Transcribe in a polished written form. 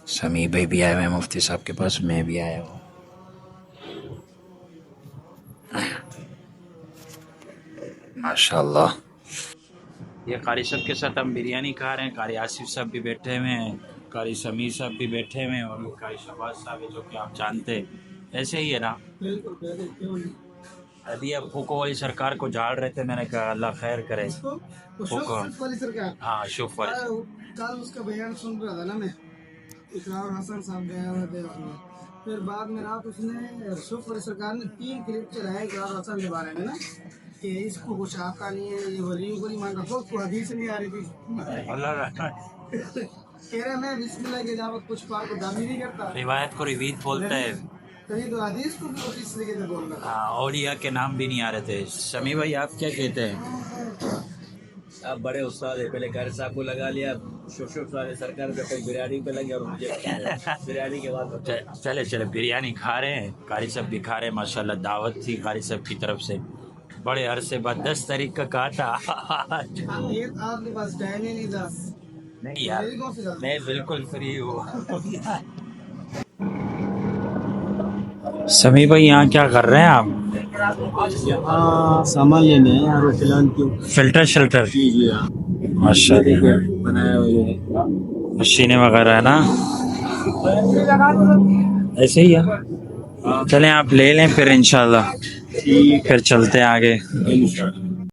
سمیع بھائی بھی آئے ہوئے ہیں مفتی صاحب کے پاس، میں بھی آیا ہوں. ماشاء اللہ. یہ قاری صاحب کے ساتھ ہم بریانی کھا رہے ہیں. قاری آصف صاحب بھی بیٹھے ہوئے ہیں، قاری سمیع صاحب بھی بیٹھے ہوئے ہیں، اور قاری شہباز صاحب ہیں جو کہ آپ جانتے ہیں. ایسے ہی ہے نا. ابھی اب پھوکو والی سرکار کو جھاڑ رہے تھے، میں نے کہا اللہ خیر کرے. پھوکو والی سرکار، ہاں شوف والی. کل اس کا بیان سن رہا تھا نا میں، اقرار حسن صاحب گیا ہوئے تھے اس میں. پھر بعد میں رات اس نے شوف والی سرکار نے 3 کلپ چلائے اقرار حسن کے بارے میں نا، کہ اس کو کچھ آتا نہیں ہے، یہ ولیوں کو نہیں مانتا. تو اس کو حدیث نہیں آ رہی تھی. اللہ کہہ رہا میں بسم اللہ کے علاوہ کچھ پار کو دامی نہیں کرتا. روایت کو روید بولتا ہے. کہیں تو حدیث کو بھی اس طریقے سے بول رہا. ہاں، اولیاء کے نام بھی نہیں آ رہے تھے. سمیع بھائی آپ کیا کہتے ہیں؟ آپ بڑے استاد ہیں، پہلے قاری صاحب کو لگا لیا، شوف والے سرکار پہ پھر بریانی پہ لگے، اور مجھے بریانی کے بعد چلے بریانی کھا رہے ہیں، قاری صاحب بھی کھا رہے ہیں. ماشاءاللہ دعوت تھی قاری صاحب کی طرف سے، بڑے عرصے بعد 10 تاریخ کا کہا تھا. آپ کے پاس ٹائم ہی نہیں تھا. نہیں یار، میں بالکل فری ہوں. سمیع بھائی یہاں کیا کر رہے ہیں آپ؟ یہاں سامان لینے ہیں یار، فلان کی فلٹر شلٹر. جی ماشاء اللہ، بنایا ہوئے مشینیں وغیرہ ہے نا. ایسے ہی ہے. چلیں آپ لے لیں پھر انشاءاللہ، پھر چلتے ہیں آگے. ہیں.